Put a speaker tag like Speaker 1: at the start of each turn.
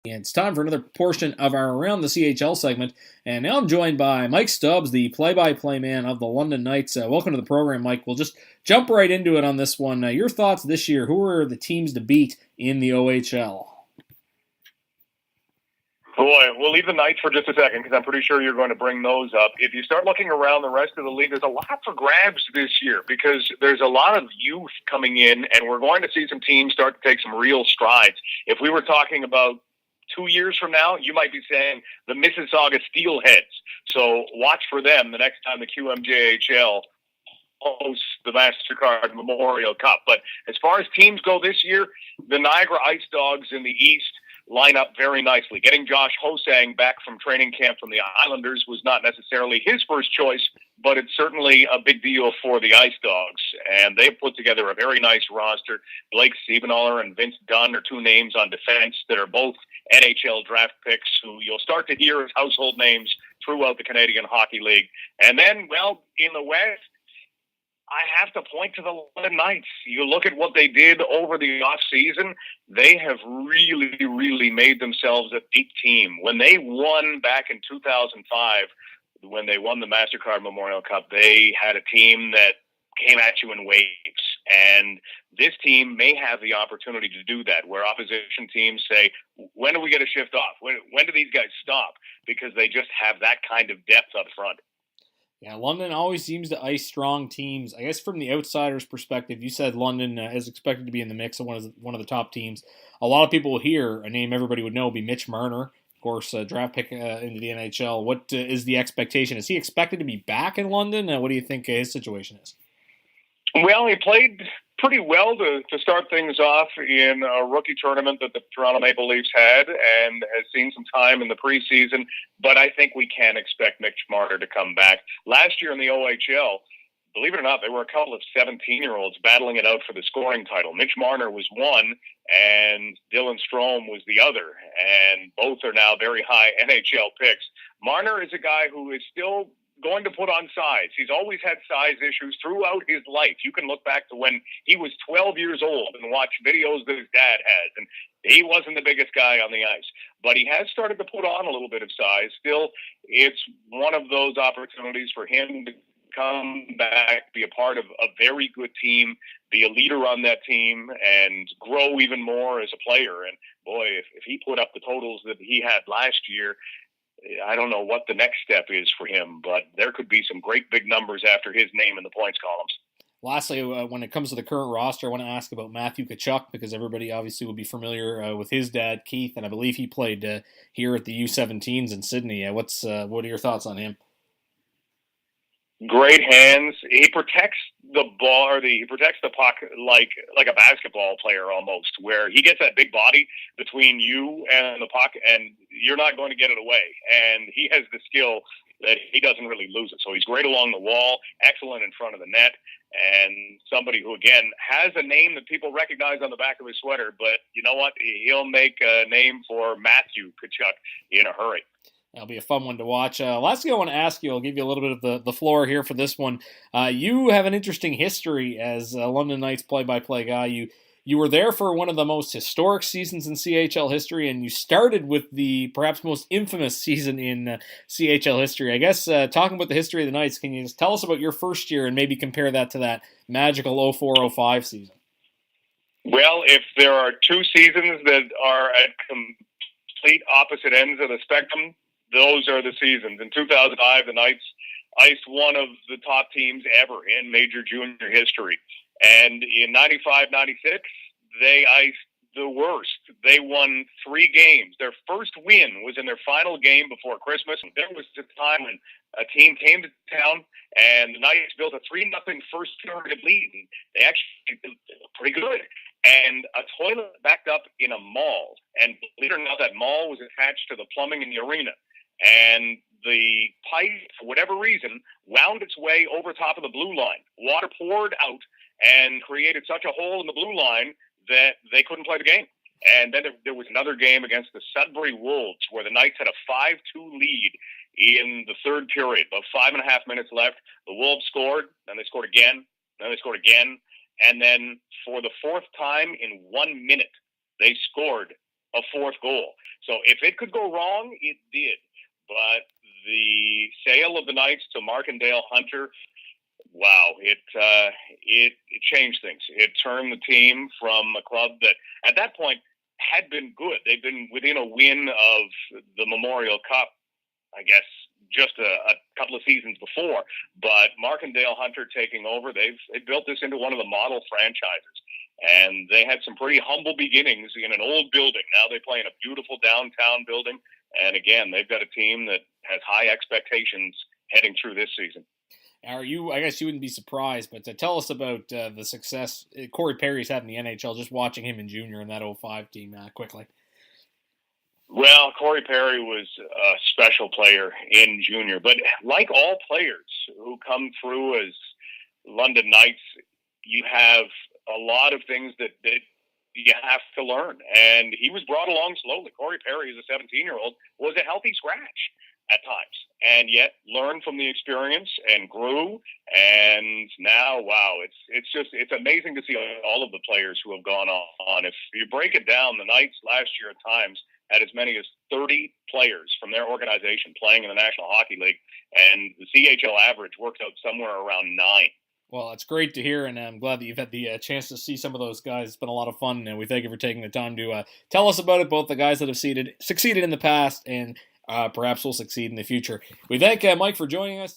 Speaker 1: It's time for another portion of our Around the CHL segment, and now I'm joined by Mike Stubbs, the play-by-play man of the London Knights. Welcome to the program, Mike. We'll just jump right into it on this one. Your thoughts this year? Who are the teams to beat in the OHL?
Speaker 2: Boy, we'll leave the Knights for just a second because I'm pretty sure you're going to bring those up. If you start looking around the rest of the league, there's a lot for grabs this year because there's a lot of youth coming in, and we're going to see some teams start to take some real strides. If we were talking about 2 years from now, you might be saying the Mississauga Steelheads. So watch for them the next time the QMJHL hosts the MasterCard Memorial Cup. But as far as teams go this year, the Niagara Ice Dogs in the East line up very nicely. Getting Josh Hosang back from training camp from the Islanders was not necessarily his first choice, but it's certainly a big deal for the Ice Dogs. And they've put together a very nice roster. Blake Siebenoller and Vince Dunn are two names on defense that are both NHL draft picks who you'll start to hear as household names throughout the Canadian Hockey League. And then, well, in the West, I have to point to the London Knights. You look at what they did over the offseason, they have really made themselves a deep team. When they won back in 2005, when they won the MasterCard Memorial Cup, they had a team that came at you in waves. And this team may have the opportunity to do that, where opposition teams say, when do we get a shift off? When do these guys stop? Because they just have that kind of depth up front.
Speaker 1: Yeah, London always seems to ice strong teams. I guess from the outsider's perspective, you said London is expected to be in the mix of one of the top teams. A lot of people will hear a name everybody would know would be Mitch Marner, of course, draft pick into the NHL. What is the expectation? Is he expected to be back in London? What do you think his situation is?
Speaker 2: Well, he played pretty well to start things off in a rookie tournament that the Toronto Maple Leafs had and has seen some time in the preseason. But I think we can expect Mitch Marner to come back. Last year in the OHL, believe it or not, there were a couple of 17-year-olds battling it out for the scoring title. Mitch Marner was one, and Dylan Strome was the other. And both are now very high NHL picks. Marner is a guy who is still going to put on size. He's always had size issues throughout his life. You can look back to when he was 12 years old and watch videos that his dad has, and he wasn't the biggest guy on the ice. But he has started to put on a little bit of size. Still, it's one of those opportunities for him to come back, be a part of a very good team, be a leader on that team, and grow even more as a player. And boy, if he put up the totals that he had last year, I don't know what the next step is for him, but there could be some great big numbers after his name in the points columns.
Speaker 1: Lastly, when it comes to the current roster, I want to ask about Matthew Tkachuk because everybody obviously will be familiar with his dad, Keith, and I believe he played here at the U17s in Sydney. What are your thoughts on him?
Speaker 2: Great hands. He protects the ball, or he protects the puck like a basketball player almost, where he gets that big body between you and the puck, and you're not going to get it away. And he has the skill that he doesn't really lose it. So he's great along the wall, excellent in front of the net, and somebody who, again, has a name that people recognize on the back of his sweater. But you know what? He'll make a name for Matthew Tkachuk in a hurry.
Speaker 1: That'll be a fun one to watch. Last thing I want to ask you, I'll give you a little bit of the floor here for this one. You have an interesting history as a London Knights play-by-play guy. You were there for one of the most historic seasons in CHL history, and you started with the perhaps most infamous season in CHL history. I guess talking about the history of the Knights, can you just tell us about your first year and maybe compare that to that magical 04-05 season?
Speaker 2: Well, if there are two seasons that are at complete opposite ends of the spectrum, those are the seasons. In 2005, the Knights iced one of the top teams ever in major junior history. And in 95-96, they iced the worst. They won 3 games. Their first win was in their final game before Christmas. There was a time when a team came to town and the Knights built a 3-0 first period lead. They actually did pretty good. And a toilet backed up in a mall. And believe it or not, that mall was attached to the plumbing in the arena. And the pipe, for whatever reason, wound its way over top of the blue line. Water poured out and created such a hole in the blue line that they couldn't play the game. And then there was another game against the Sudbury Wolves where the Knights had a 5-2 lead in the third period. About 5.5 minutes left. The Wolves scored, then they scored again, then they scored again. And then for the fourth time in 1 minute, they scored a fourth goal. So if it could go wrong, it did. But the sale of the Knights to Markendale Hunter, wow, it changed things. It turned the team from a club that at that point had been good. They've been within a win of the Memorial Cup, I guess, just a couple of seasons before. But Markendale Hunter taking over, they built this into one of the model franchises. And they had some pretty humble beginnings in an old building. Now they play in a beautiful downtown building. And again, they've got a team that has high expectations heading through this season.
Speaker 1: I guess you wouldn't be surprised, but tell us about the success Corey Perry's had in the NHL, just watching him in junior in that 05 team quickly.
Speaker 2: Well, Corey Perry was a special player in junior, but like all players who come through as London Knights, you have a lot of things that you have to learn. And he was brought along slowly. Corey Perry, as a 17-year-old, was a healthy scratch at times, and yet learned from the experience and grew. And now, wow, it's amazing to see all of the players who have gone on. If you break it down, the Knights last year at times had as many as 30 players from their organization playing in the National Hockey League, and the CHL average works out somewhere around 9.
Speaker 1: Well, it's great to hear, and I'm glad that you've had the chance to see some of those guys. It's been a lot of fun, and we thank you for taking the time to tell us about it, both the guys that have succeeded in the past and perhaps will succeed in the future. We thank Mike for joining us.